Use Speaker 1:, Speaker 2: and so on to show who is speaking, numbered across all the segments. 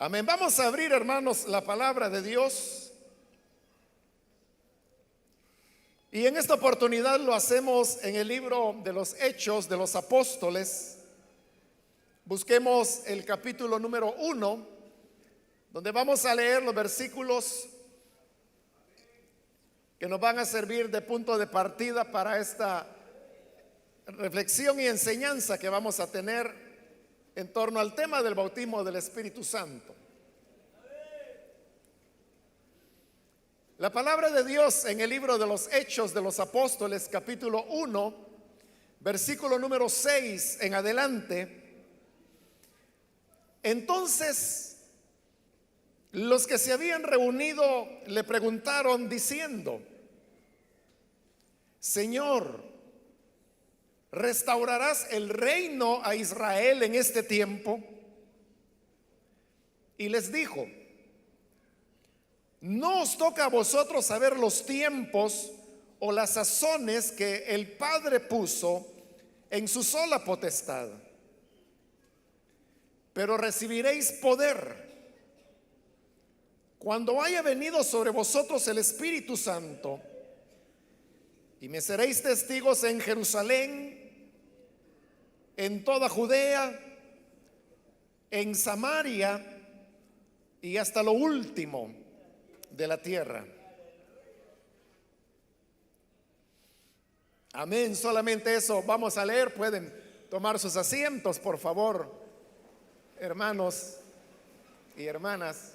Speaker 1: Amén. Vamos a abrir, hermanos, la palabra de Dios. Y en esta oportunidad lo hacemos en el libro de los Hechos de los Apóstoles. Busquemos el capítulo número 1, donde vamos a leer los versículos que nos van a servir de punto de partida para esta reflexión y enseñanza que vamos a tener en torno al tema del bautismo del Espíritu Santo. La palabra de Dios en el libro de los Hechos de los Apóstoles, capítulo 1, versículo número 6 en adelante. Entonces, los que se habían reunido le preguntaron diciendo: Señor, ¿restaurarás el reino a Israel en este tiempo? Y les dijo: no os toca a vosotros saber los tiempos o las sazones que el Padre puso en su sola potestad, pero recibiréis poder cuando haya venido sobre vosotros el Espíritu Santo, y me seréis testigos en Jerusalén, en toda Judea, en Samaria y hasta lo último de la tierra. Amén. Solamente eso vamos a leer. Pueden tomar sus asientos, por favor, hermanos y hermanas.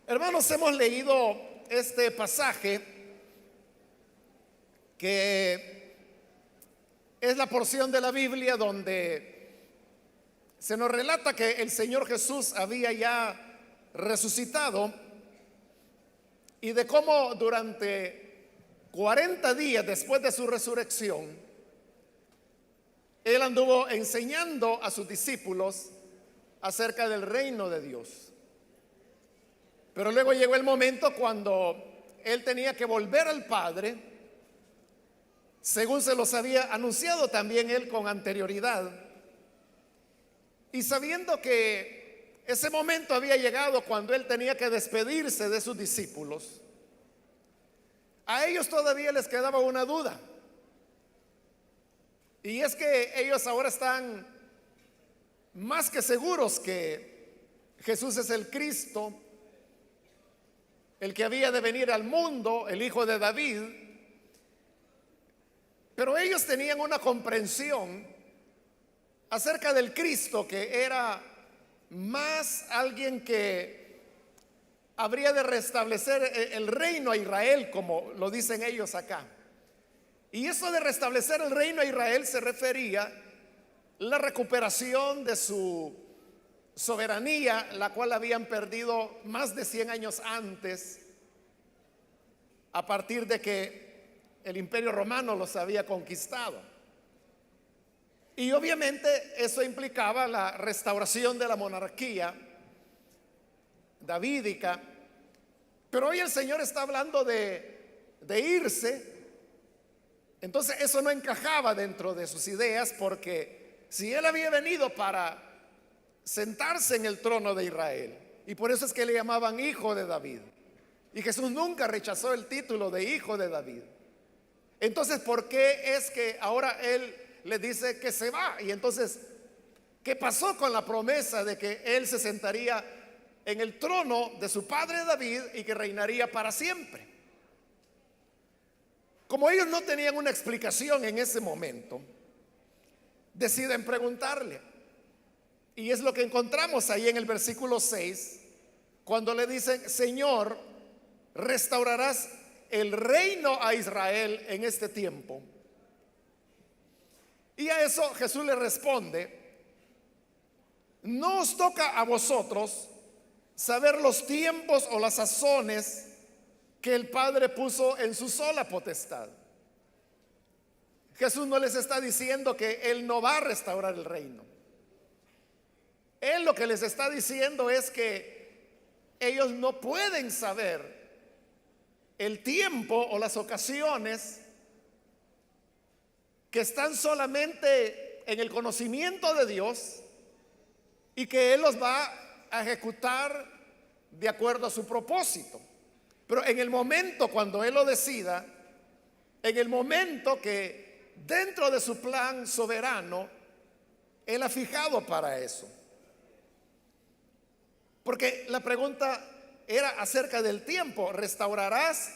Speaker 1: Hermanos, hemos leído este pasaje que es la porción de la Biblia donde se nos relata que el Señor Jesús había ya resucitado, y de cómo durante 40 días después de su resurrección Él anduvo enseñando a sus discípulos acerca del reino de Dios. Pero luego llegó el momento cuando Él tenía que volver al Padre, según se los había anunciado también Él con anterioridad. Y sabiendo que ese momento había llegado cuando Él tenía que despedirse de sus discípulos, a ellos todavía les quedaba una duda. Y es que ellos ahora están más que seguros que Jesús es el Cristo, el que había de venir al mundo, el hijo de David. Pero ellos tenían una comprensión acerca del Cristo que era más alguien que habría de restablecer el reino a Israel, como lo dicen ellos acá. Y eso de restablecer el reino a Israel se refería a la recuperación de su soberanía, la cual habían perdido más de 100 años antes, a partir de que el Imperio Romano los había conquistado. Y obviamente eso implicaba la restauración de la monarquía davídica. Pero hoy el Señor está hablando de irse. Entonces eso no encajaba dentro de sus ideas, porque si Él había venido para sentarse en el trono de Israel, y por eso es que le llamaban hijo de David, y Jesús nunca rechazó el título de hijo de David, entonces ¿por qué es que ahora Él le dice que se va? Y entonces, ¿qué pasó con la promesa de que Él se sentaría en el trono de su padre David y que reinaría para siempre? Como ellos no tenían una explicación en ese momento, deciden preguntarle. Y es lo que encontramos ahí en el versículo 6, cuando le dicen: Señor, ¿restaurarás el reino a Israel en este tiempo? Y a eso Jesús le responde: no os toca a vosotros saber los tiempos o las sazones que el Padre puso en su sola potestad. Jesús no les está diciendo que Él no va a restaurar el reino. Él lo que les está diciendo es que ellos no pueden saber el tiempo o las ocasiones que están solamente en el conocimiento de Dios y que Él los va a ejecutar de acuerdo a su propósito. Pero en el momento cuando Él lo decida, en el momento que dentro de su plan soberano, Él ha fijado para eso. Porque la pregunta era acerca del tiempo. ¿Restaurarás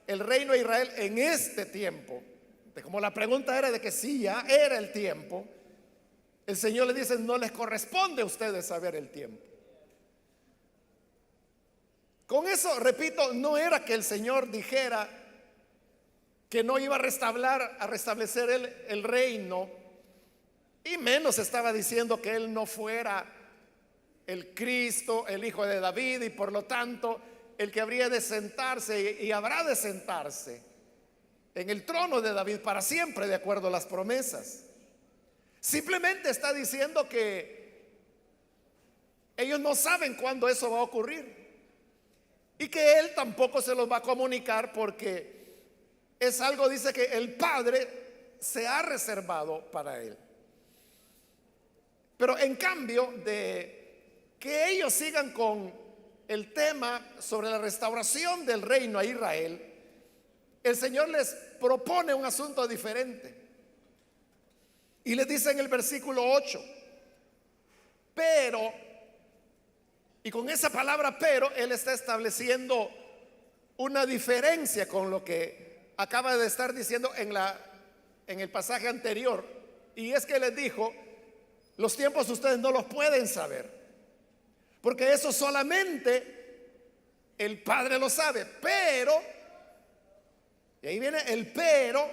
Speaker 1: el reino de Israel en este tiempo? Como la pregunta era de que sí, ya era el tiempo, el Señor le dice: no les corresponde a ustedes saber el tiempo. Con eso, repito, no era que el Señor dijera que no iba a restablecer el reino, y menos estaba diciendo que Él no fuera el Cristo, el Hijo de David, y por lo tanto el que habría de sentarse y habrá de sentarse en el trono de David para siempre, de acuerdo a las promesas. Simplemente está diciendo que ellos no saben cuándo eso va a ocurrir y que Él tampoco se los va a comunicar, porque es algo, dice, que el Padre se ha reservado para Él. Pero en cambio de que ellos sigan con el tema sobre la restauración del reino a Israel, el Señor les propone un asunto diferente. Y les dice en el versículo 8: pero, y con esa palabra pero, Él está estableciendo una diferencia con lo que acaba de estar diciendo en el pasaje anterior. Y es que les dijo: los tiempos ustedes no los pueden saber, porque eso solamente el Padre lo sabe. Pero, y ahí viene el pero,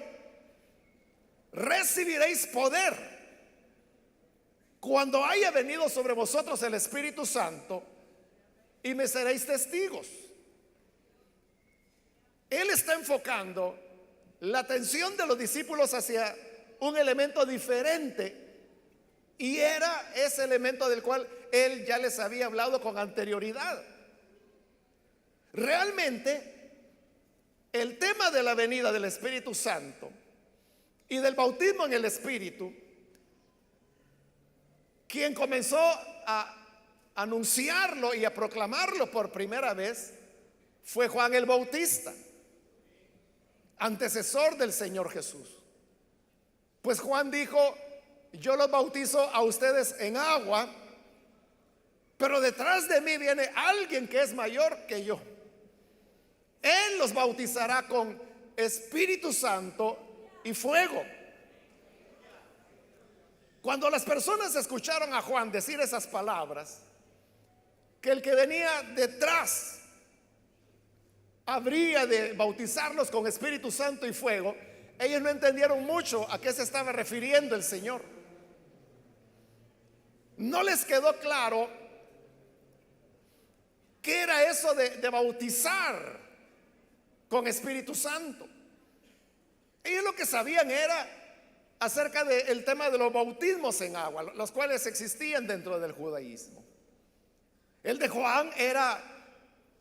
Speaker 1: recibiréis poder cuando haya venido sobre vosotros el Espíritu Santo, y me seréis testigos. Él está enfocando la atención de los discípulos hacia un elemento diferente, y era ese elemento del cual Él ya les había hablado con anterioridad. Realmente, el tema de la venida del Espíritu Santo y del bautismo en el Espíritu, quien comenzó a anunciarlo y a proclamarlo por primera vez fue Juan el Bautista, antecesor del Señor Jesús. Pues Juan dijo: yo los bautizo a ustedes en agua, pero detrás de mí viene alguien que es mayor que yo. Él los bautizará con Espíritu Santo y fuego. Cuando las personas escucharon a Juan decir esas palabras, que el que venía detrás habría de bautizarlos con Espíritu Santo y fuego, ellos no entendieron mucho a qué se estaba refiriendo el Señor. No les quedó claro qué era eso de bautizar con Espíritu Santo. Ellos lo que sabían era acerca del tema de los bautismos en agua, los cuales existían dentro del judaísmo. El de Juan era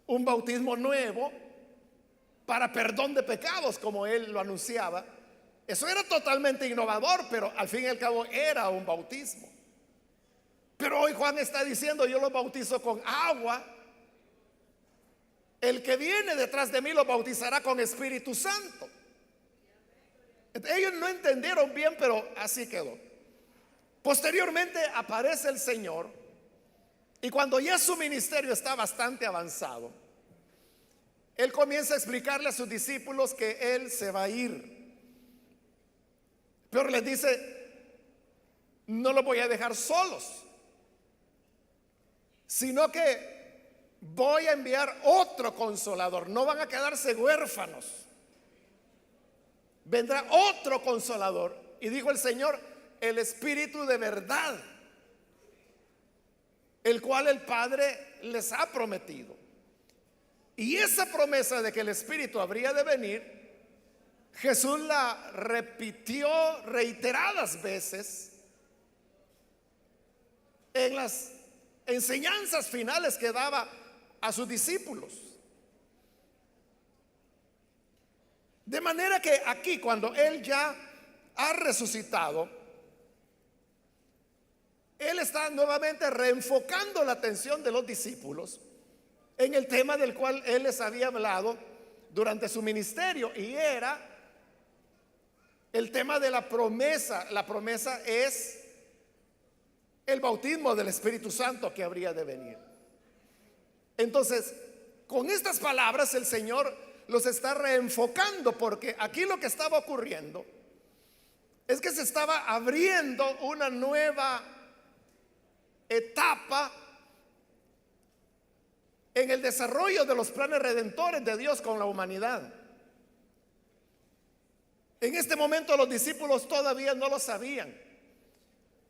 Speaker 1: un bautismo nuevo para perdón de pecados, como él lo anunciaba. Eso era totalmente innovador, pero al fin y al cabo era un bautismo. Pero hoy Juan está diciendo: yo los bautizo con agua, el que viene detrás de mí lo bautizará con Espíritu Santo. Ellos no entendieron bien, pero así quedó. Posteriormente aparece el Señor, y cuando ya su ministerio está bastante avanzado, Él comienza a explicarle a sus discípulos que Él se va a ir. Pero les dice: no los voy a dejar solos, sino que voy a enviar otro consolador. No van a quedarse huérfanos. Vendrá otro consolador. Y dijo el Señor: el Espíritu de verdad, el cual el Padre les ha prometido. Y esa promesa de que el Espíritu habría de venir, Jesús la repitió reiteradas veces en las enseñanzas finales que daba a sus discípulos. De manera que aquí, cuando Él ya ha resucitado, Él está nuevamente reenfocando la atención de los discípulos en el tema del cual Él les había hablado durante su ministerio, y era el tema de la promesa. La promesa es el bautismo del Espíritu Santo que habría de venir. Entonces, con estas palabras el Señor los está reenfocando, porque aquí lo que estaba ocurriendo es que se estaba abriendo una nueva etapa en el desarrollo de los planes redentores de Dios con la humanidad. En este momento los discípulos todavía no lo sabían,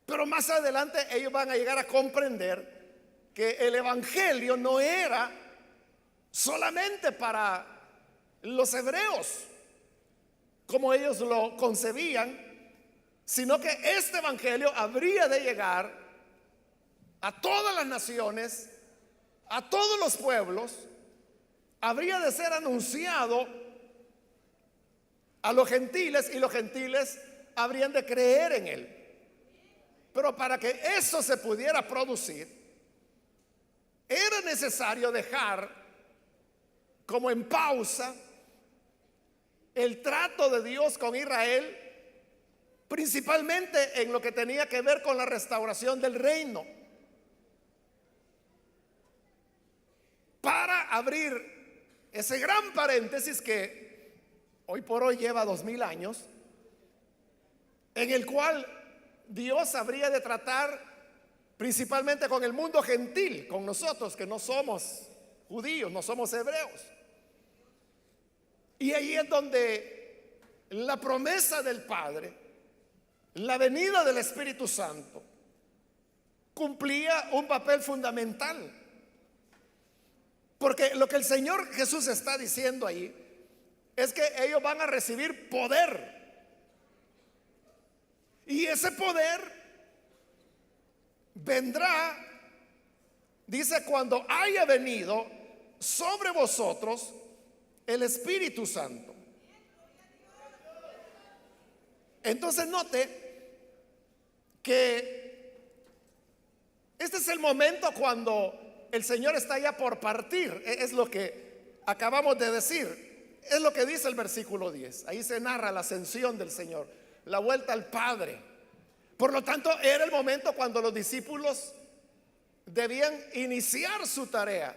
Speaker 1: pero más adelante ellos van a llegar a comprender que el evangelio no era solamente para los hebreos como ellos lo concebían, sino que este evangelio habría de llegar a todas las naciones, a todos los pueblos, habría de ser anunciado a los gentiles, y los gentiles habrían de creer en él. Pero para que eso se pudiera producir, era necesario dejar como en pausa el trato de Dios con Israel, principalmente en lo que tenía que ver con la restauración del reino, para abrir ese gran paréntesis que hoy por hoy lleva 2000 años, en el cual Dios habría de tratar principalmente con el mundo gentil, con nosotros que no somos judíos, no somos hebreos. Y ahí es donde la promesa del Padre, la venida del Espíritu Santo, cumplía un papel fundamental. Porque lo que el Señor Jesús está diciendo ahí es que ellos van a recibir poder. Y ese poder vendrá, dice, cuando haya venido sobre vosotros el Espíritu Santo. Entonces note que este es el momento cuando el Señor está ya por partir. Es lo que acabamos de decir. Es lo que dice el versículo 10. Ahí se narra la ascensión del Señor, la vuelta al Padre. Por lo tanto, era el momento cuando los discípulos debían iniciar su tarea,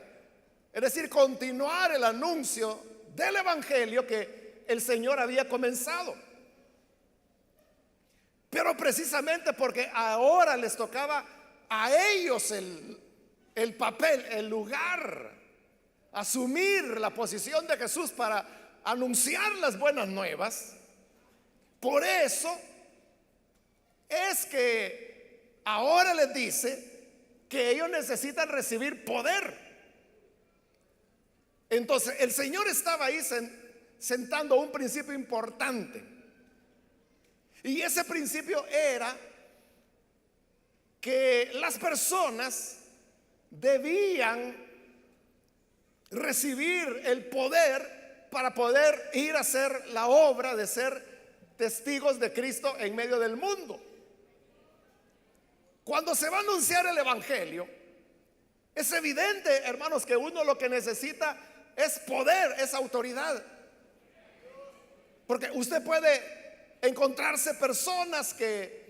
Speaker 1: es decir, continuar el anuncio del evangelio que el Señor había comenzado. Pero precisamente porque ahora les tocaba a ellos el papel, el lugar, asumir la posición de Jesús para anunciar las buenas nuevas, por eso es que ahora les dice que ellos necesitan recibir poder. Entonces el Señor estaba ahí sentando un principio importante, y ese principio era que las personas debían recibir el poder para poder ir a hacer la obra de ser testigos de Cristo en medio del mundo. Cuando se va a anunciar el evangelio, es evidente, hermanos, que uno lo que necesita es poder, es autoridad. Porque usted puede encontrarse personas que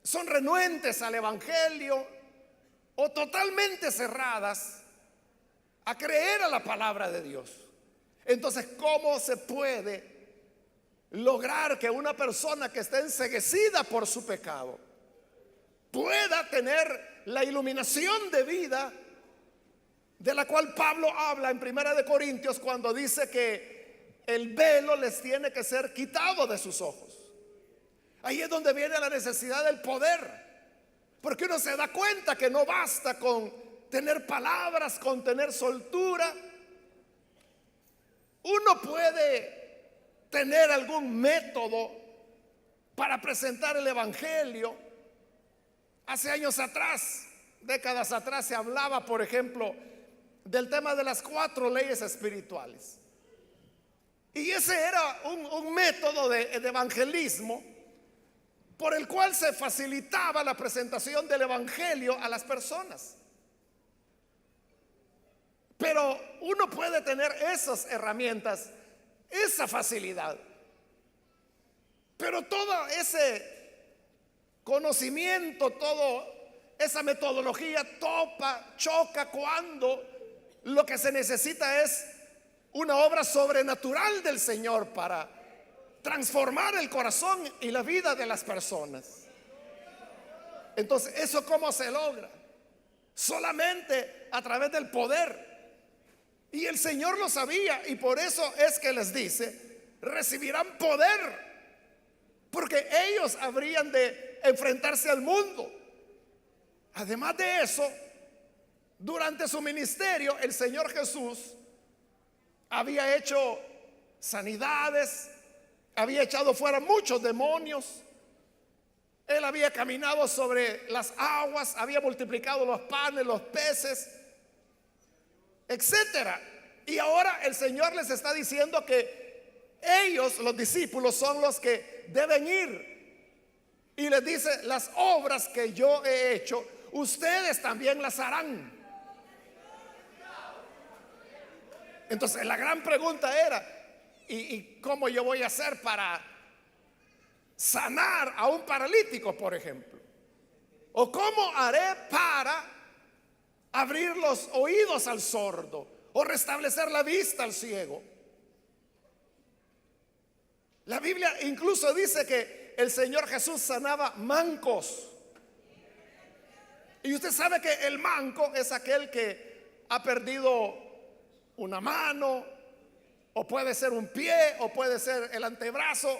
Speaker 1: son renuentes al evangelio o totalmente cerradas a creer a la palabra de Dios. Entonces, ¿cómo se puede lograr que una persona que está enceguecida por su pecado pueda tener la iluminación de vida de la cual Pablo habla en Primera de Corintios, cuando dice que el velo les tiene que ser quitado de sus ojos? Ahí es donde viene la necesidad del poder, porque uno se da cuenta que no basta con tener palabras, con tener soltura. Uno puede tener algún método para presentar el evangelio. Hace años atrás, décadas atrás, se hablaba, por ejemplo, del tema de las 4 leyes espirituales. Y ese era un método de evangelismo por el cual se facilitaba la presentación del evangelio a las personas. Pero uno puede tener esas herramientas, esa facilidad, pero todo ese conocimiento, toda esa metodología choca cuando lo que se necesita es una obra sobrenatural del Señor para transformar el corazón y la vida de las personas. Entonces, ¿eso cómo se logra? Solamente a través del poder. Y el Señor lo sabía, y por eso es que les dice: recibirán poder, porque ellos habrían de enfrentarse al mundo. Además de eso, durante su ministerio, el Señor Jesús había hecho sanidades, había echado fuera muchos demonios. Él había caminado sobre las aguas, había multiplicado los panes, los peces, etcétera. Y ahora el Señor les está diciendo que ellos, los discípulos, son los que deben ir. Y les dice: las obras que yo he hecho, ustedes también las harán. Entonces la gran pregunta era: ¿y cómo yo voy a hacer para sanar a un paralítico, por ejemplo? ¿O cómo haré para abrir los oídos al sordo? ¿O restablecer la vista al ciego? La Biblia incluso dice que el Señor Jesús sanaba mancos. Y usted sabe que el manco es aquel que ha perdido una mano, o puede ser un pie, o puede ser el antebrazo,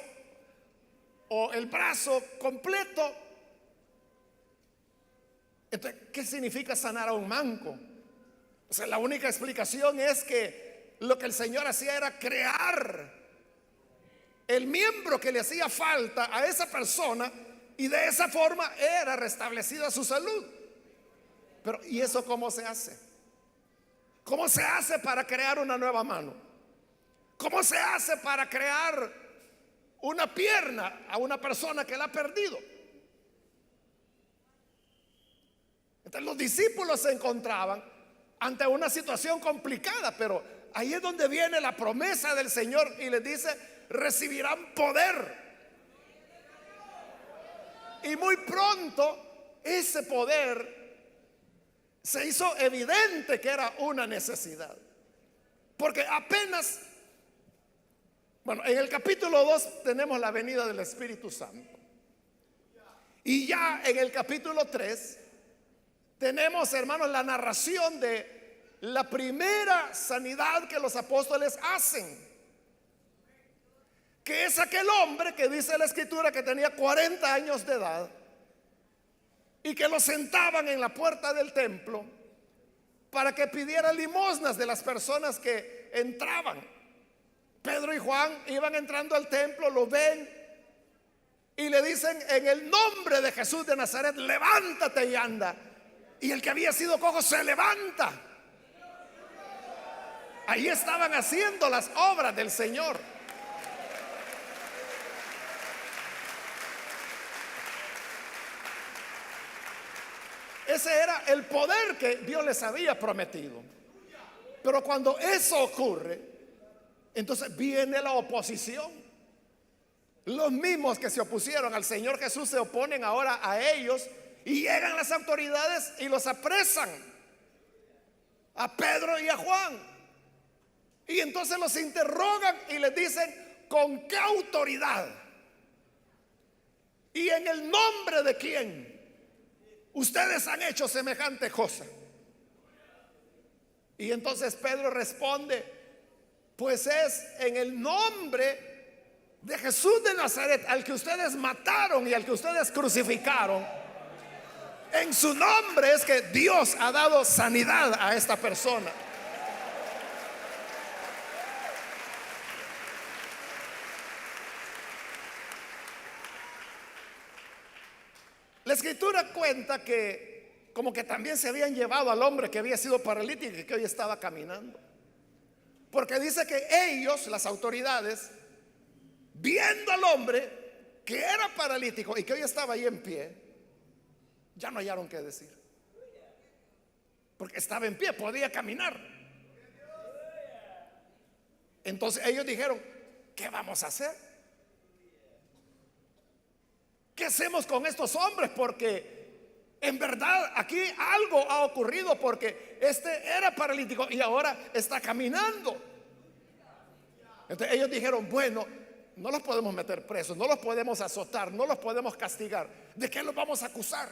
Speaker 1: o el brazo completo. Entonces, ¿qué significa sanar a un manco? O sea, la única explicación es que lo que el Señor hacía era crear el miembro que le hacía falta a esa persona, y de esa forma era restablecida su salud. Pero ¿y eso cómo se hace? ¿Cómo se hace para crear una nueva mano? ¿Cómo se hace para crear una pierna a una persona que la ha perdido? Entonces los discípulos se encontraban ante una situación complicada, pero ahí es donde viene la promesa del Señor, y les dice: recibirán poder. Y muy pronto ese poder se hizo evidente que era una necesidad, porque apenas, en el capítulo 2 tenemos la venida del Espíritu Santo, y ya en el capítulo 3 tenemos, hermanos, la narración de la primera sanidad que los apóstoles hacen, que es aquel hombre que dice la Escritura que tenía 40 años de edad, y que lo sentaban en la puerta del templo para que pidiera limosnas de las personas que entraban. Pedro y Juan iban entrando al templo, lo ven y le dicen: en el nombre de Jesús de Nazaret, levántate y anda. Y el que había sido cojo se levanta. Ahí estaban haciendo las obras del Señor. Ese era el poder que Dios les había prometido. Pero cuando eso ocurre, entonces viene la oposición. Los mismos que se opusieron al Señor Jesús se oponen ahora a ellos, y llegan las autoridades y los apresan, a Pedro y a Juan. Y entonces los interrogan y les dicen: ¿con qué autoridad y en el nombre de quién ustedes han hecho semejante cosa? Y entonces Pedro responde: pues es en el nombre de Jesús de Nazaret, al que ustedes mataron y al que ustedes crucificaron. En su nombre es que Dios ha dado sanidad a esta persona. La Escritura cuenta que como que también se habían llevado al hombre que había sido paralítico y que hoy estaba caminando. Porque dice que ellos, las autoridades, viendo al hombre que era paralítico y que hoy estaba ahí en pie, ya no hallaron qué decir. Porque estaba en pie, podía caminar. Entonces ellos dijeron: ¿qué vamos a hacer? ¿Qué hacemos con estos hombres? Porque en verdad aquí algo ha ocurrido, porque este era paralítico y ahora está caminando. Entonces ellos dijeron: bueno, no los podemos meter presos, no los podemos azotar, no los podemos castigar. ¿De qué los vamos a acusar?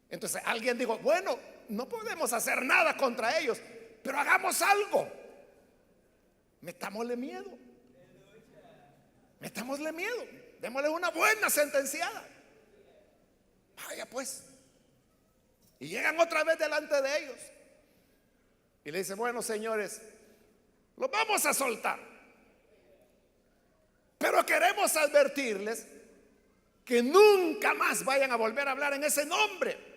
Speaker 1: Entonces alguien dijo: bueno, no podemos hacer nada contra ellos, pero hagamos algo. Metámosle miedo. Metámosle miedo. Démosle una buena sentenciada. Vaya pues. Y llegan otra vez delante de ellos y le dicen: bueno, señores, los vamos a soltar, pero queremos advertirles que nunca más vayan a volver a hablar en ese nombre.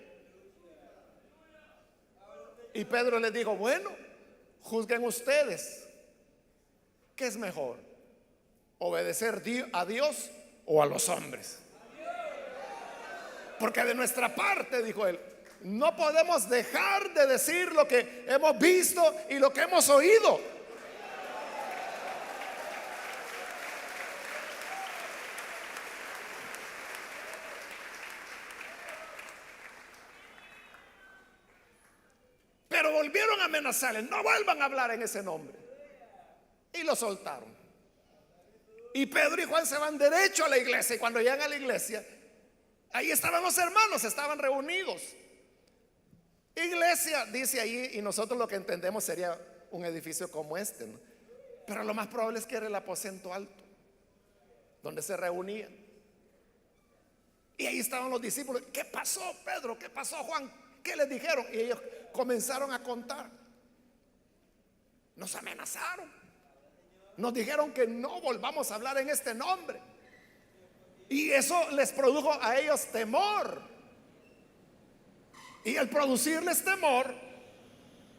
Speaker 1: Y Pedro les dijo: bueno, juzguen ustedes. ¿Qué es mejor? ¿Obedecer a Dios o a los hombres? Porque de nuestra parte, dijo él, no podemos dejar de decir lo que hemos visto y lo que hemos oído. Pero volvieron a amenazarles: no vuelvan a hablar en ese nombre. Y lo soltaron. Y Pedro y Juan se van derecho a la iglesia. Y cuando llegan a la iglesia, ahí estaban los hermanos, estaban reunidos. Iglesia, dice ahí, y nosotros lo que entendemos sería un edificio como este, ¿no? Pero lo más probable es que era el aposento alto, donde se reunían. Y ahí estaban los discípulos. ¿Qué pasó, Pedro? ¿Qué pasó, Juan? ¿Qué les dijeron? Y ellos comenzaron a contar. Nos amenazaron. Nos dijeron que no volvamos a hablar en este nombre. Y eso les produjo a ellos temor. Y al producirles temor,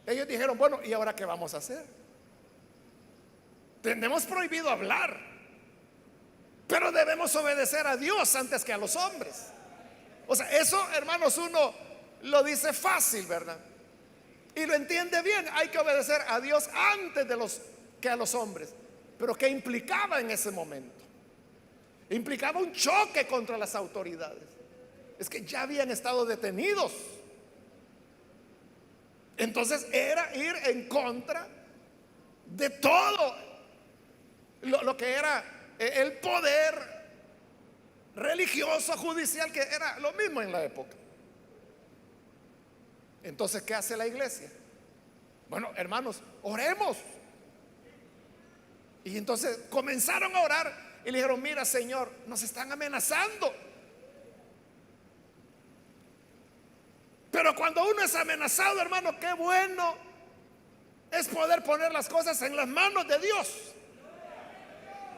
Speaker 1: ellos dijeron: bueno, ¿y ahora qué vamos a hacer? Tenemos prohibido hablar, pero debemos obedecer a Dios antes que a los hombres. O sea, eso, hermanos, uno lo dice fácil, ¿verdad? Y lo entiende bien. Hay que obedecer a Dios antes que a los hombres. Pero ¿qué implicaba en ese momento? Implicaba un choque contra las autoridades. Es que ya habían estado detenidos. Entonces era ir en contra de todo lo que era el poder religioso, judicial, que era lo mismo en la época. Entonces, ¿qué hace la iglesia? Bueno, hermanos, oremos. Y entonces comenzaron a orar y le dijeron: mira, Señor, nos están amenazando. Pero cuando uno es amenazado, hermano, qué bueno es poder poner las cosas en las manos de Dios.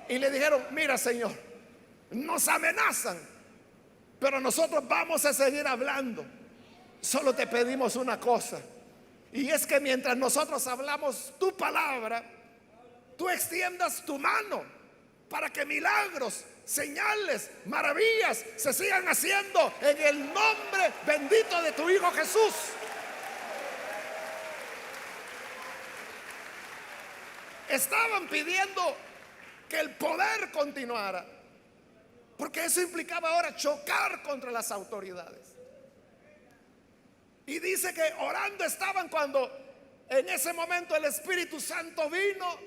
Speaker 1: Y le dijeron: mira, Señor, nos amenazan, pero nosotros vamos a seguir hablando. Solo te pedimos una cosa, y es que mientras nosotros hablamos tu palabra, tú extiendas tu mano para que milagros, señales, maravillas se sigan haciendo en el nombre bendito de tu Hijo Jesús. Estaban pidiendo que el poder continuara, porque eso implicaba ahora chocar contra las autoridades. Y dice que orando estaban cuando en ese momento el Espíritu Santo vino,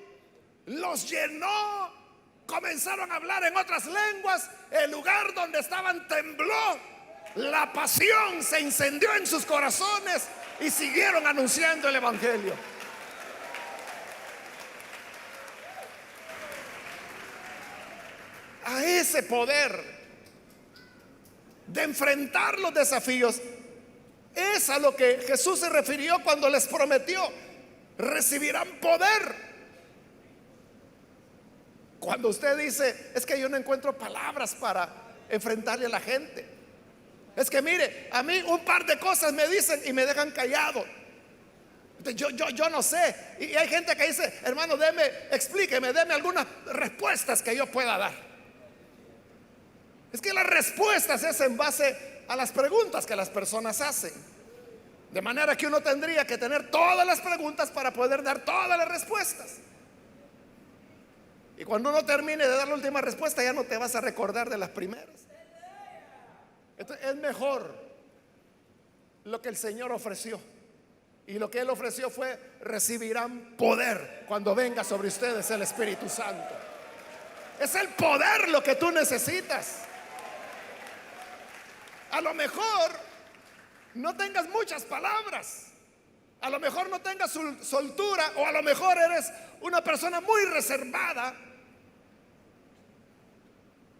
Speaker 1: los llenó, comenzaron a hablar en otras lenguas, el lugar donde estaban tembló, la pasión se incendió en sus corazones y siguieron anunciando el Evangelio. A ese poder de enfrentar los desafíos es a lo que Jesús se refirió cuando les prometió: recibirán poder. Cuando usted dice: es que yo no encuentro palabras para enfrentarle a la gente, es que mire, a mí un par de cosas me dicen y me dejan callado, Yo no sé. Y hay gente que dice, hermano, explíqueme, deme algunas respuestas que yo pueda dar. Es que las respuestas es en base a las preguntas que las personas hacen. De manera que uno tendría que tener todas las preguntas para poder dar todas las respuestas. Y cuando uno termine de dar la última respuesta, ya no te vas a recordar de las primeras. Entonces es mejor lo que el Señor ofreció. Y lo que Él ofreció fue: recibirán poder cuando venga sobre ustedes el Espíritu Santo. Es el poder lo que tú necesitas. A lo mejor no tengas muchas palabras, a lo mejor no tengas soltura, o a lo mejor eres una persona muy reservada,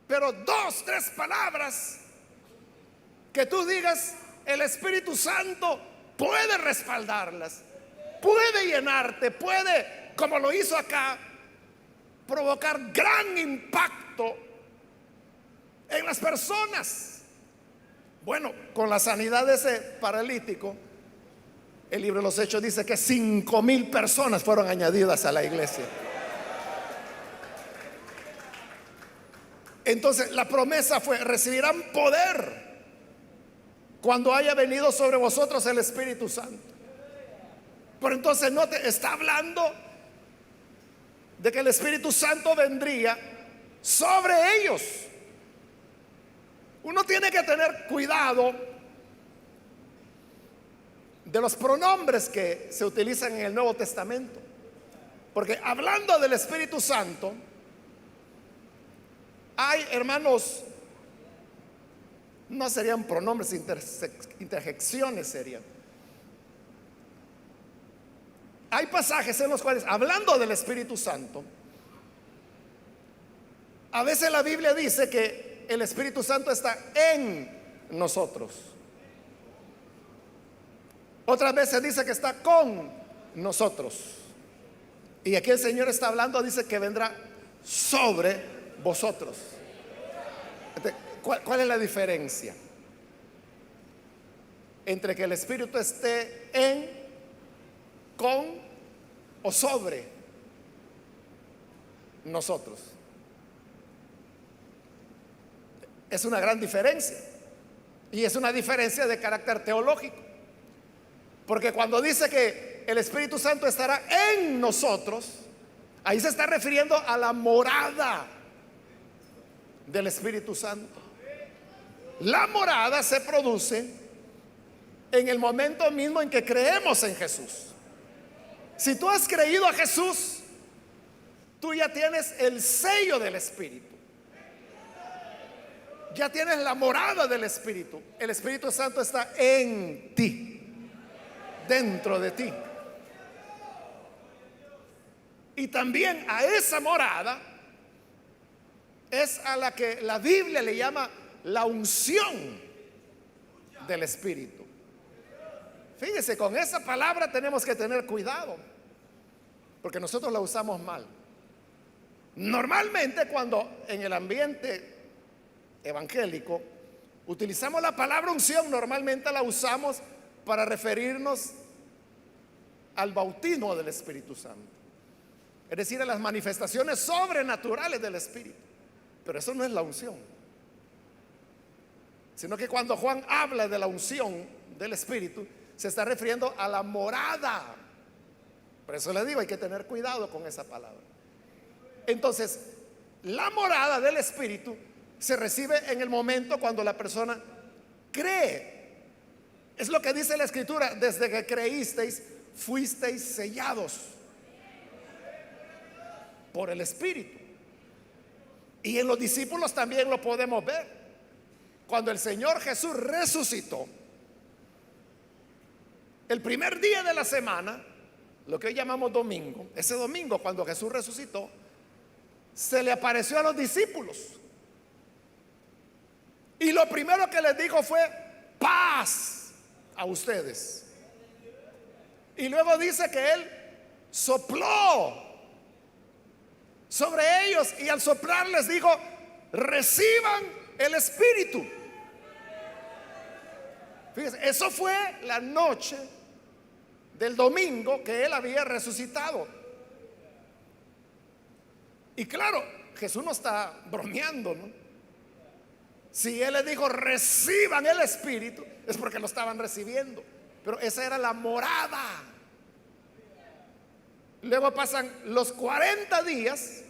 Speaker 1: pero 2, 3 palabras que tú digas, el Espíritu Santo puede respaldarlas, puede llenarte, puede, como lo hizo acá, provocar gran impacto en las personas. Bueno, con la sanidad de ese paralítico, el libro de los Hechos dice que 5,000 personas fueron añadidas a la iglesia. Entonces la promesa fue: recibirán poder cuando haya venido sobre vosotros el Espíritu Santo. Pero entonces no te está hablando de que el Espíritu Santo vendría sobre ellos. Uno tiene que tener cuidado de los pronombres que se utilizan en el Nuevo Testamento, porque hablando del Espíritu Santo, hay, hermanos, no serían pronombres, interjecciones serían. Hay pasajes en los cuales, hablando del Espíritu Santo, a veces la Biblia dice que el Espíritu Santo está en nosotros. Otras veces dice que está con nosotros. Y aquí el Señor está hablando, dice que vendrá sobre vosotros. Entonces, ¿cuál es la diferencia entre que el Espíritu esté en, con o sobre nosotros? Es una gran diferencia. Y es una diferencia de carácter teológico. Porque cuando dice que el Espíritu Santo estará en nosotros, ahí se está refiriendo a la morada del Espíritu Santo. La morada se produce en el momento mismo en que creemos en Jesús. Si tú has creído a Jesús, tú ya tienes el sello del Espíritu. Ya tienes la morada del Espíritu. El Espíritu Santo está en ti, dentro de ti. Y también a esa morada es a la que la Biblia le llama la unción del Espíritu. Fíjese, con esa palabra tenemos que tener cuidado, porque nosotros la usamos mal. Normalmente, cuando en el ambiente evangélico utilizamos la palabra unción, normalmente la usamos para referirnos al bautismo del Espíritu Santo, es decir, a las manifestaciones sobrenaturales del Espíritu. Pero eso no es la unción, sino que cuando Juan habla de la unción del Espíritu, se está refiriendo a la morada. Por eso le digo, hay que tener cuidado con esa palabra. Entonces, la morada del Espíritu se recibe en el momento cuando la persona cree. Es lo que dice la Escritura: desde que creísteis, fuisteis sellados por el Espíritu. Y en los discípulos también lo podemos ver. Cuando el Señor Jesús resucitó, el primer día de la semana, lo que hoy llamamos domingo, ese domingo cuando Jesús resucitó, se le apareció a los discípulos. Y lo primero que les dijo fue: paz a ustedes. Y luego dice que Él sopló sobre ellos, y al soplar les dijo: reciban el Espíritu. Fíjense, eso fue la noche del domingo que él había resucitado. Y claro, Jesús no está bromeando, ¿no? Si él les dijo reciban el Espíritu, es porque lo estaban recibiendo. Pero esa era la morada. Luego pasan los 40 días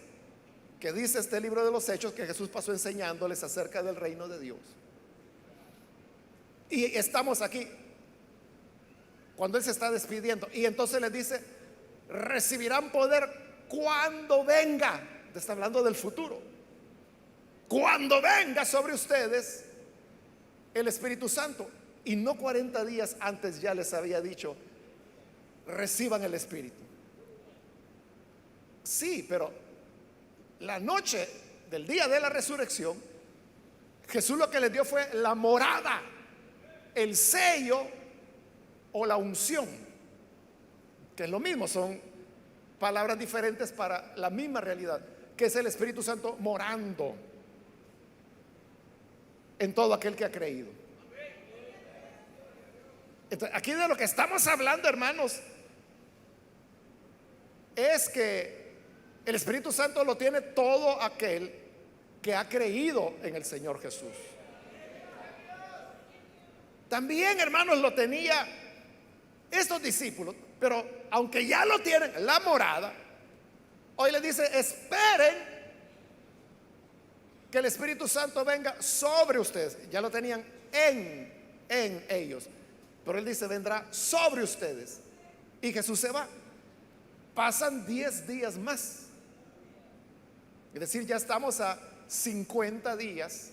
Speaker 1: que dice este libro de los Hechos que Jesús pasó enseñándoles acerca del reino de Dios. Y estamos aquí cuando él se está despidiendo, y entonces les dice recibirán poder cuando venga. Está hablando del futuro. Cuando venga sobre ustedes el Espíritu Santo. Y no 40 días antes ya les había dicho reciban el Espíritu. Sí, pero la noche del día de la resurrección, Jesús lo que les dio fue la morada, el sello o la unción, que es lo mismo, son palabras diferentes para la misma realidad, que es el Espíritu Santo morando en todo aquel que ha creído. Entonces, aquí de lo que estamos hablando, hermanos, es que el Espíritu Santo lo tiene todo aquel que ha creído en el Señor Jesús. También, hermanos, lo tenía estos discípulos, pero aunque ya lo tienen, la morada, hoy le dice esperen que el Espíritu Santo venga sobre ustedes. Ya lo tenían en ellos, pero él dice vendrá sobre ustedes. Y Jesús se va. Pasan 10 días más, es decir, ya estamos a 50 días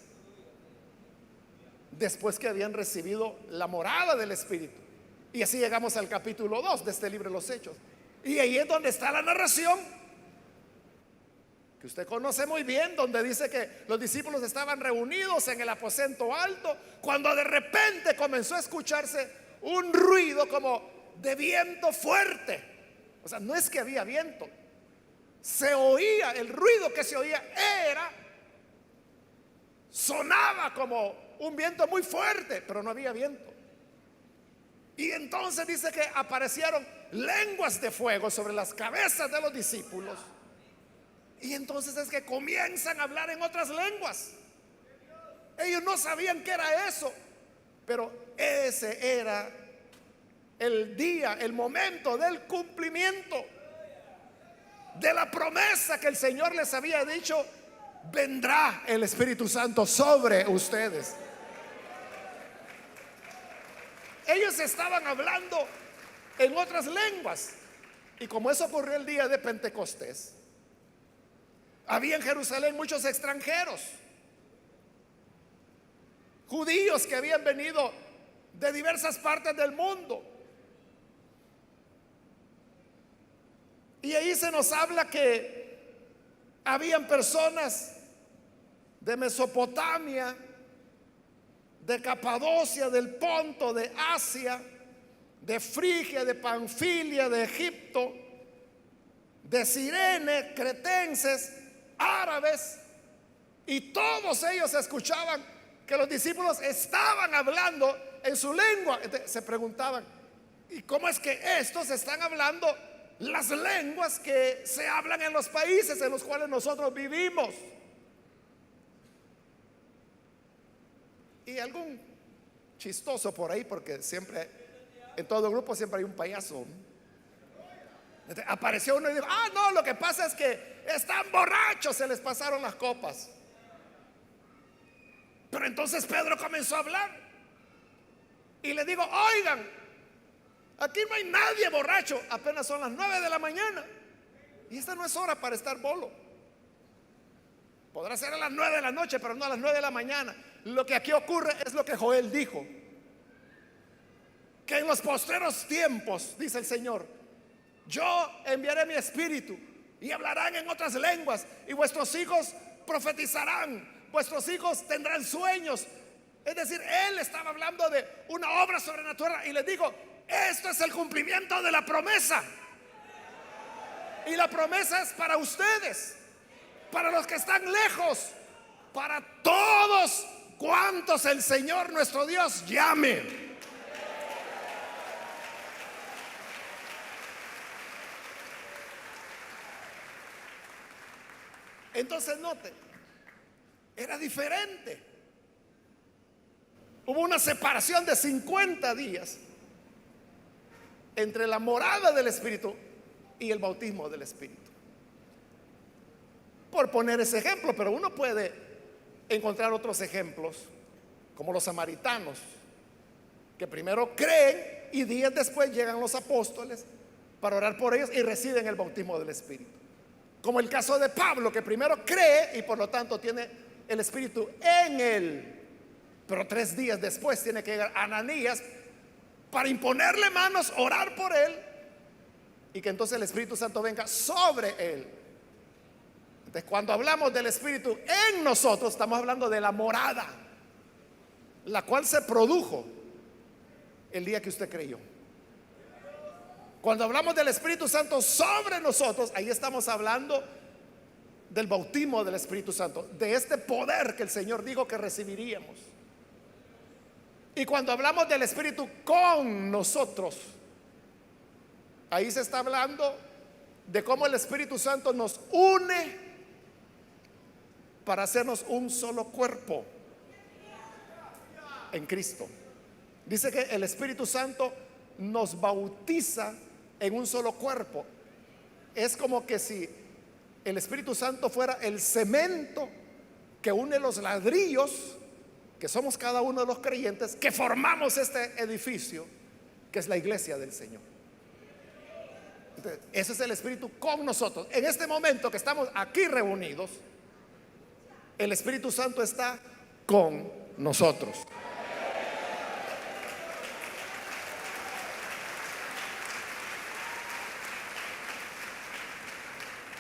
Speaker 1: después que habían recibido la morada del Espíritu. Y así llegamos al capítulo 2 de este libro de los Hechos. Y ahí es donde está la narración que usted conoce muy bien, donde dice que los discípulos estaban reunidos en el aposento alto, cuando de repente comenzó a escucharse un ruido como de viento fuerte. O sea, no es que había viento, se oía, el ruido que se oía sonaba como un viento muy fuerte, pero no había viento. Y entonces dice que aparecieron lenguas de fuego sobre las cabezas de los discípulos. Y entonces es que comienzan a hablar en otras lenguas. Ellos no sabían qué era eso, pero ese era el día, el momento del cumplimiento de la promesa que el Señor les había dicho: vendrá el Espíritu Santo sobre ustedes. Ellos estaban hablando en otras lenguas, y como eso ocurrió el día de Pentecostés, había en Jerusalén muchos extranjeros, judíos que habían venido de diversas partes del mundo. Y ahí se nos habla que habían personas de Mesopotamia, de Capadocia, del Ponto, de Asia, de Frigia, de Panfilia, de Egipto, de Cirene, cretenses, árabes, y todos ellos escuchaban que los discípulos estaban hablando en su lengua. Entonces, se preguntaban: ¿y cómo es que estos están hablando las lenguas que se hablan en los países en los cuales nosotros vivimos? Y algún chistoso por ahí, porque siempre, en todo grupo siempre hay un payaso. Entonces, apareció uno y dijo: no, lo que pasa es que están borrachos, se les pasaron las copas. Pero entonces Pedro comenzó a hablar y le digo: oigan, aquí no hay nadie borracho, apenas son las 9 de la mañana y esta no es hora para estar bolo. Podrá ser a las 9 de la noche, pero no a las 9 de la mañana. Lo que aquí ocurre es lo que Joel dijo, que en los postreros tiempos, dice el Señor, yo enviaré mi espíritu y hablarán en otras lenguas, y vuestros hijos profetizarán, vuestros hijos tendrán sueños. Es decir, él estaba hablando de una obra sobrenatural, y les digo: esto es el cumplimiento de la promesa. Y la promesa es para ustedes, para los que están lejos, para todos cuantos el Señor nuestro Dios llame. Entonces note, era diferente. Hubo una separación de 50 días entre la morada del Espíritu y el bautismo del Espíritu. Por poner ese ejemplo, pero uno puede encontrar otros ejemplos, como los samaritanos, que primero creen y días después llegan los apóstoles para orar por ellos y reciben el bautismo del Espíritu. Como el caso de Pablo, que primero cree y por lo tanto tiene el Espíritu en él, pero 3 días después tiene que llegar Ananías para imponerle manos, orar por él y que entonces el Espíritu Santo venga sobre él. Entonces, cuando hablamos del Espíritu en nosotros, estamos hablando de la morada, la cual se produjo el día que usted creyó. Cuando hablamos del Espíritu Santo sobre nosotros, ahí estamos hablando del bautismo del Espíritu Santo, de este poder que el Señor dijo que recibiríamos. Y cuando hablamos del Espíritu con nosotros, ahí se está hablando de cómo el Espíritu Santo nos une para hacernos un solo cuerpo en Cristo. Dice que el Espíritu Santo nos bautiza en un solo cuerpo. Es como que si el Espíritu Santo fuera el cemento que une los ladrillos, que somos cada uno de los creyentes, que formamos este edificio, que es la iglesia del Señor. Entonces, ese es el Espíritu con nosotros. En este momento que estamos aquí reunidos, el Espíritu Santo está con nosotros.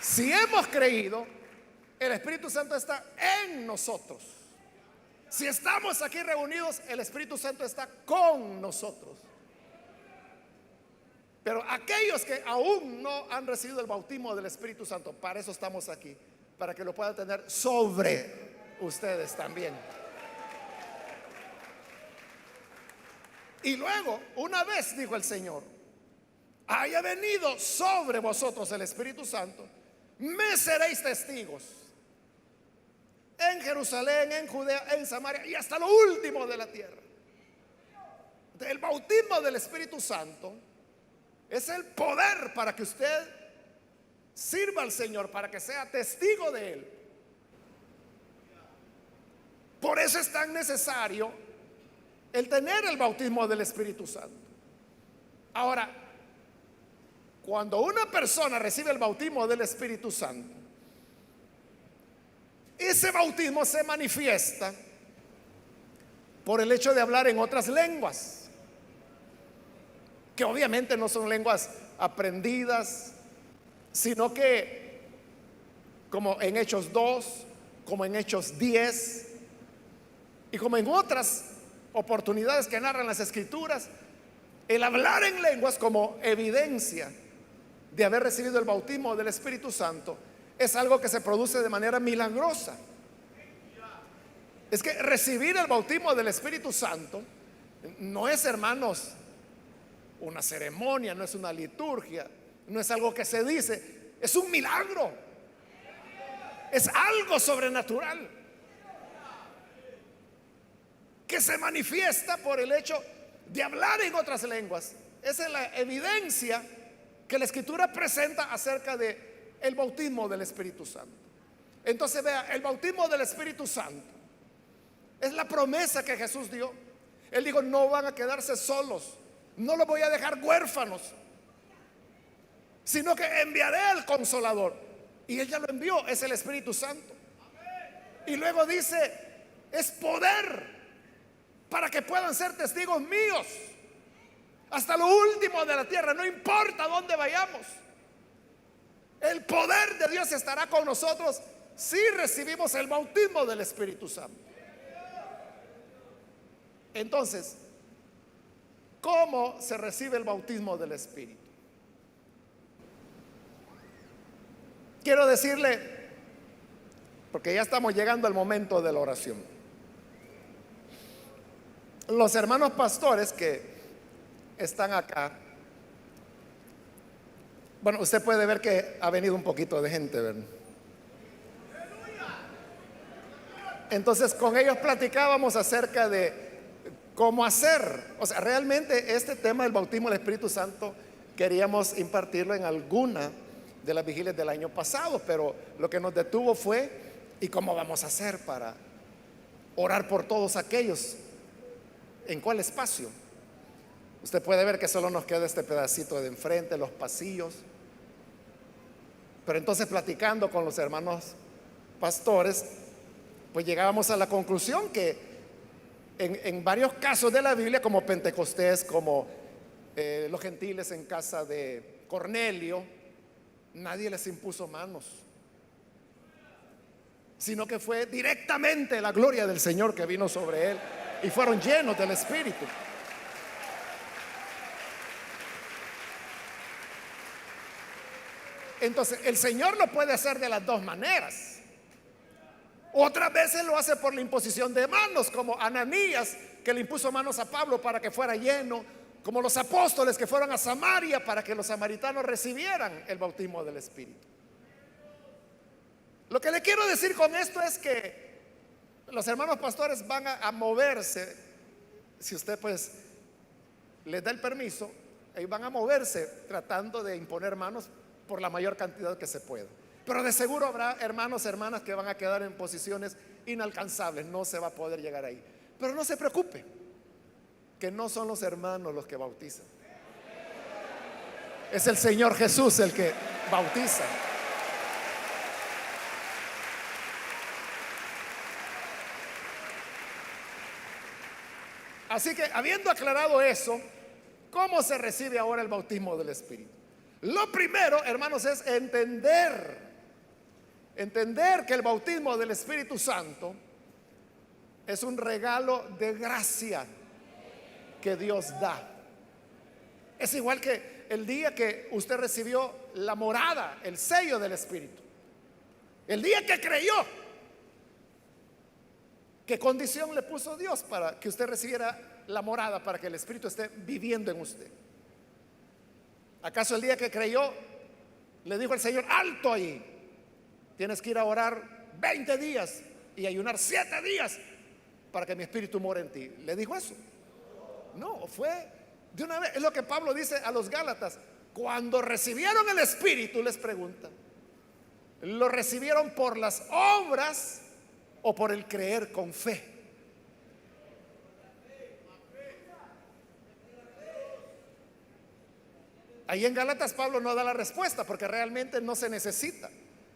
Speaker 1: Si hemos creído, el Espíritu Santo está en nosotros. Si estamos aquí reunidos, el Espíritu Santo está con nosotros. Pero aquellos que aún no han recibido el bautismo del Espíritu Santo, para eso estamos aquí, para que lo puedan tener sobre ustedes también. Y luego, una vez dijo el Señor, haya venido sobre vosotros el Espíritu Santo, me seréis testigos en Jerusalén, en Judea, en Samaria y hasta lo último de la tierra. El bautismo del Espíritu Santo es el poder para que usted sirva al Señor, para que sea testigo de Él. Por eso es tan necesario el tener el bautismo del Espíritu Santo. Ahora, cuando una persona recibe el bautismo del Espíritu Santo, ese bautismo se manifiesta por el hecho de hablar en otras lenguas, que obviamente no son lenguas aprendidas, sino que, como en Hechos 2, como en Hechos 10 y como en otras oportunidades que narran las Escrituras, el hablar en lenguas como evidencia de haber recibido el bautismo del Espíritu Santo es algo que se produce de manera milagrosa. Es que recibir el bautismo del Espíritu Santo no es, hermanos, una ceremonia, no es una liturgia, no es algo que se dice, es un milagro, es algo sobrenatural que se manifiesta por el hecho de hablar en otras lenguas. Esa es la evidencia que la Escritura presenta acerca de el bautismo del Espíritu Santo. Entonces vea, el bautismo del Espíritu Santo es la promesa que Jesús dio. Él dijo, no van a quedarse solos, no los voy a dejar huérfanos, sino que enviaré al Consolador. Y Él ya lo envió, es el Espíritu Santo. Y luego dice, es poder para que puedan ser testigos míos hasta lo último de la tierra, no importa dónde vayamos. El poder de Dios estará con nosotros si recibimos el bautismo del Espíritu Santo. Entonces, ¿cómo se recibe el bautismo del Espíritu? Quiero decirle, porque ya estamos llegando al momento de la oración. Los hermanos pastores que están acá, bueno, usted puede ver que ha venido un poquito de gente, ¿verdad? Entonces con ellos platicábamos acerca de cómo hacer. O sea, realmente este tema del bautismo del Espíritu Santo queríamos impartirlo en alguna de las vigilias del año pasado, pero lo que nos detuvo fue: ¿y cómo vamos a hacer para orar por todos aquellos? ¿En cuál espacio? Usted puede ver que solo nos queda este pedacito de enfrente, los pasillos. Pero entonces, platicando con los hermanos pastores, pues llegábamos a la conclusión que en varios casos de la Biblia, como Pentecostés, como los gentiles en casa de Cornelio, nadie les impuso manos, sino que fue directamente la gloria del Señor que vino sobre él y fueron llenos del Espíritu. Entonces el Señor lo puede hacer de las dos maneras. Otras veces lo hace por la imposición de manos, como Ananías, que le impuso manos a Pablo para que fuera lleno, como los apóstoles que fueron a Samaria para que los samaritanos recibieran el bautismo del Espíritu. Lo que le quiero decir con esto es que los hermanos pastores van a moverse, si usted pues les da el permiso, ellos van a moverse tratando de imponer manos por la mayor cantidad que se pueda. Pero de seguro habrá hermanos, hermanas que van a quedar en posiciones inalcanzables, no se va a poder llegar ahí. Pero no se preocupe, que no son los hermanos los que bautizan, es el Señor Jesús el que bautiza. Así que, habiendo aclarado eso, ¿cómo se recibe ahora el bautismo del Espíritu? Lo primero, hermanos, es entender que el bautismo del Espíritu Santo es un regalo de gracia que Dios da. Es igual que el día que usted recibió la morada, el sello del Espíritu, el día que creyó. ¿Qué condición le puso Dios para que usted recibiera la morada, para que el Espíritu esté viviendo en usted? ¿Acaso el día que creyó le dijo el Señor: alto ahí, tienes que ir a orar 20 días y ayunar 7 días para que mi Espíritu more en ti? ¿Le dijo eso? No, fue de una vez. Es lo que Pablo dice a los Gálatas: cuando recibieron el Espíritu, les pregunta, ¿lo recibieron por las obras o por el creer con fe? Ahí en Gálatas Pablo no da la respuesta, porque realmente no se necesita.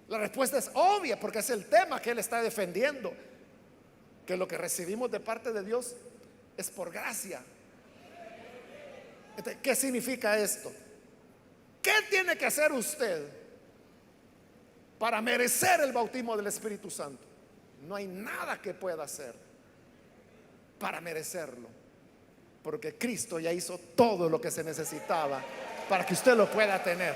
Speaker 1: La respuesta es obvia, porque es el tema que él está defendiendo, que lo que recibimos de parte de Dios es por gracia. Entonces, ¿qué significa esto? ¿Qué tiene que hacer usted para merecer el bautismo del Espíritu Santo? No hay nada que pueda hacer para merecerlo, porque Cristo ya hizo todo lo que se necesitaba para que usted lo pueda tener.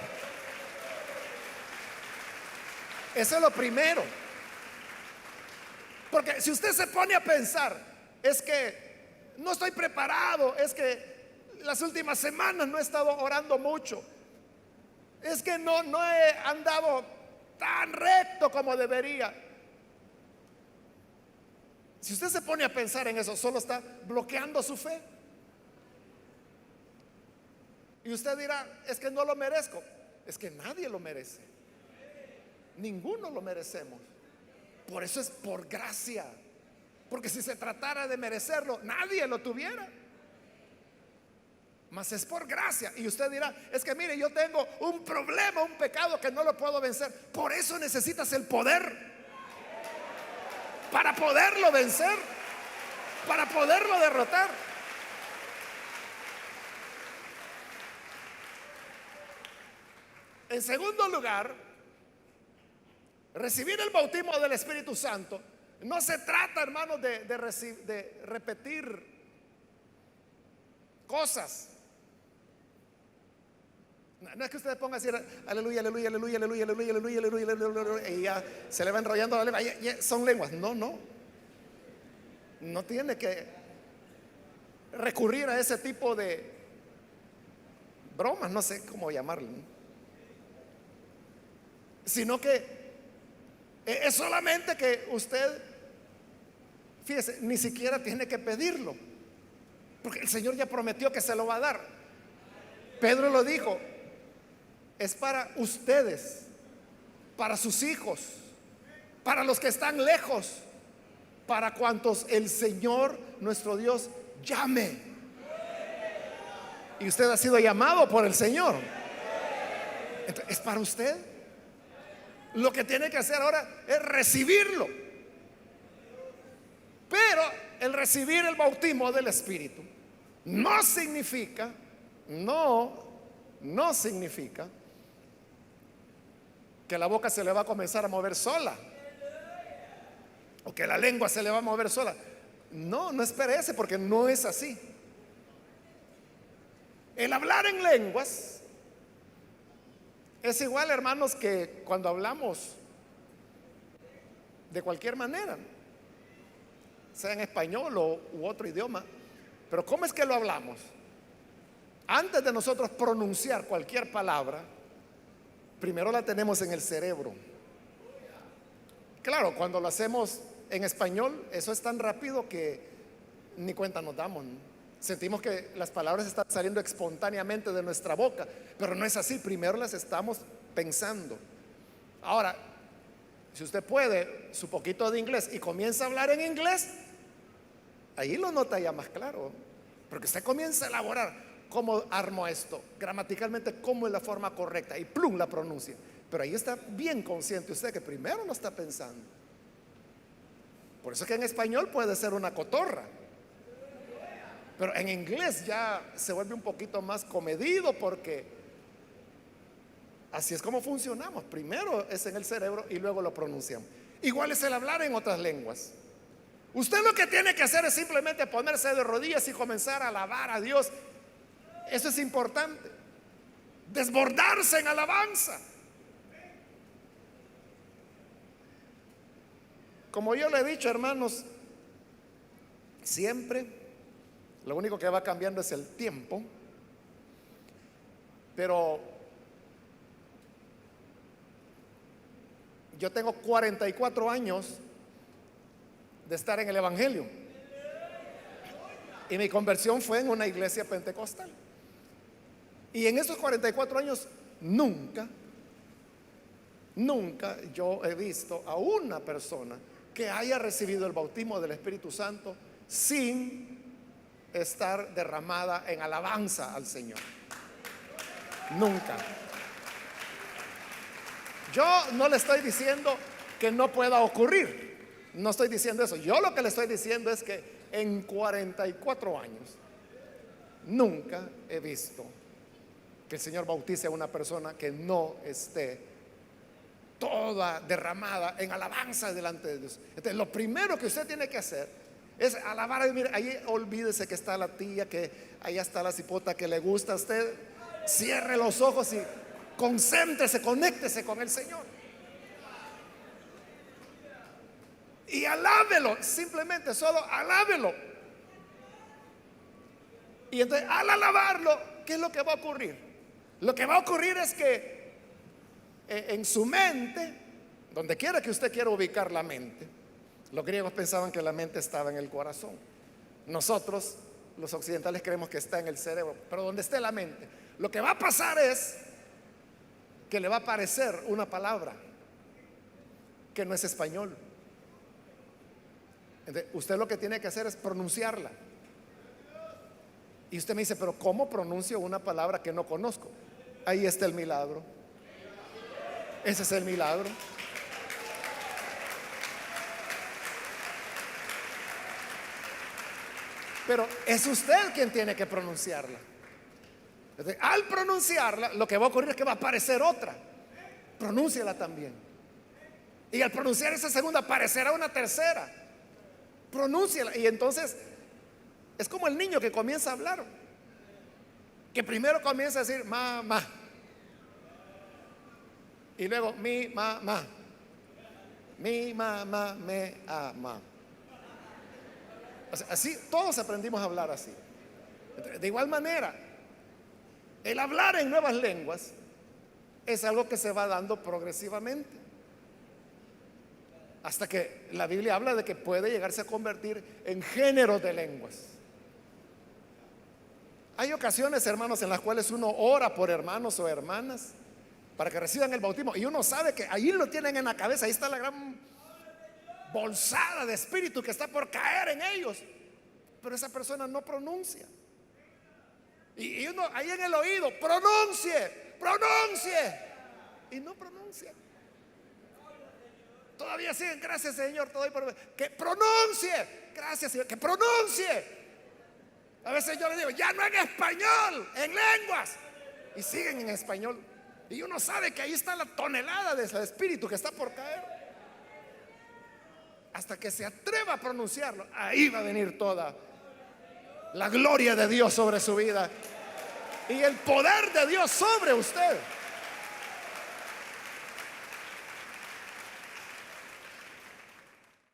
Speaker 1: Eso es lo primero. Porque si usted se pone a pensar, es que no estoy preparado, es que las últimas semanas no he estado orando mucho, es que no he andado tan recto como debería. Si usted se pone a pensar en eso, solo está bloqueando su fe. Y usted dirá: es que no lo merezco. Es que nadie lo merece. Ninguno lo merecemos. Por eso es por gracia. Porque si se tratara de merecerlo, nadie lo tuviera. Mas es por gracia. Y usted dirá: es que mire, yo tengo un problema, un pecado que no lo puedo vencer. Por eso necesitas el poder, para poderlo vencer, para poderlo derrotar. En segundo lugar, recibir el bautismo del Espíritu Santo no se trata, hermanos, de repetir cosas. No es que usted ponga a decir aleluya, aleluya, aleluya, aleluya, aleluya, aleluya, aleluya, aleluya, y ya se le va enrollando la lengua. Ya son lenguas. No tiene que recurrir a ese tipo de bromas, no sé cómo llamarlo, sino que es solamente que usted fíjese, ni siquiera tiene que pedirlo, porque el Señor ya prometió que se lo va a dar. Pedro lo dijo, es para ustedes, para sus hijos, para los que están lejos, para cuantos el Señor nuestro Dios llame. Y usted ha sido llamado por el Señor. Entonces, es para usted. Lo que tiene que hacer ahora es recibirlo. Pero el recibir el bautismo del Espíritu no significa, no significa que la boca se le va a comenzar a mover sola, o que la lengua se le va a mover sola. No, no espere ese, porque no es así. El hablar en lenguas es igual, hermanos, que cuando hablamos de cualquier manera, sea en español u otro idioma. Pero ¿cómo es que lo hablamos? Antes de nosotros pronunciar cualquier palabra, primero la tenemos en el cerebro. Claro, cuando lo hacemos en español, eso es tan rápido que ni cuenta nos damos, ¿no? Sentimos que las palabras están saliendo espontáneamente de nuestra boca, pero no es así. Primero las estamos pensando. Ahora, si usted puede su poquito de inglés y comienza a hablar en inglés, ahí lo nota ya más claro, porque usted comienza a elaborar cómo armo esto, gramaticalmente cómo es la forma correcta, y plum, la pronuncia. Pero ahí está bien consciente usted que primero lo está pensando. Por eso es que en español puede ser una cotorra, pero en inglés ya se vuelve un poquito más comedido, porque así es como funcionamos. Primero es en el cerebro y luego lo pronunciamos. Igual es el hablar en otras lenguas. Usted lo que tiene que hacer es simplemente ponerse de rodillas y comenzar a alabar a Dios. Eso es importante. Desbordarse en alabanza. Como yo le he dicho, hermanos, siempre lo único que va cambiando es el tiempo. Pero yo tengo 44 años de estar en el Evangelio, y mi conversión fue en una iglesia pentecostal. Y en esos 44 años nunca yo he visto a una persona que haya recibido el bautismo del Espíritu Santo sin estar derramada en alabanza al Señor. Nunca. Yo no le estoy diciendo que no pueda ocurrir. No estoy diciendo eso. Yo lo que le estoy diciendo es que en 44 años nunca he visto que el Señor bautice a una persona que no esté toda derramada en alabanza delante de Dios. Entonces, lo primero que usted tiene que hacer es alabar. Mire, ahí olvídese que está la tía, que allá está la cipota que le gusta a usted. Cierre los ojos y concéntrese, conéctese con el Señor. Y alábelo, simplemente solo alábelo. Y entonces, al alabarlo, ¿qué es lo que va a ocurrir? Lo que va a ocurrir es que en su mente, donde quiera que usted quiera ubicar la mente, los griegos pensaban que la mente estaba en el corazón. Nosotros, los occidentales, creemos que está en el cerebro. Pero donde esté la mente, lo que va a pasar es que le va a aparecer una palabra que no es español. Entonces, usted lo que tiene que hacer es pronunciarla. Y usted me dice, pero ¿cómo pronuncio una palabra que no conozco? Ahí está el milagro. Ese es el milagro. Pero es usted quien tiene que pronunciarla. Entonces, al pronunciarla, lo que va a ocurrir es que va a aparecer otra. Pronúnciala también. Y al pronunciar esa segunda, aparecerá una tercera. Pronúnciala. Y entonces es como el niño que comienza a hablar, que primero comienza a decir mamá, y luego mi mamá, mi mamá me ama. O sea, así todos aprendimos a hablar así. De igual manera, el hablar en nuevas lenguas es algo que se va dando progresivamente. hasta que la Biblia habla de que puede llegarse a convertir en géneros de lenguas. Hay ocasiones, hermanos, en las cuales uno ora por hermanos o hermanas para que reciban el bautismo y uno sabe que ahí lo tienen en la cabeza, ahí está la gran bolsada de espíritu que está por caer en ellos, pero esa persona no pronuncia. Y uno ahí en el oído, pronuncie, pronuncie, y no pronuncia. Todavía siguen, gracias Señor, te doy por que pronuncie, gracias Señor, que pronuncie. A veces yo le digo, ya no en español, en lenguas, y siguen en español. Y uno sabe que ahí está la tonelada de ese espíritu que está por caer. Hasta que se atreva a pronunciarlo, ahí va a venir toda la gloria de Dios sobre su vida y el poder de Dios sobre usted.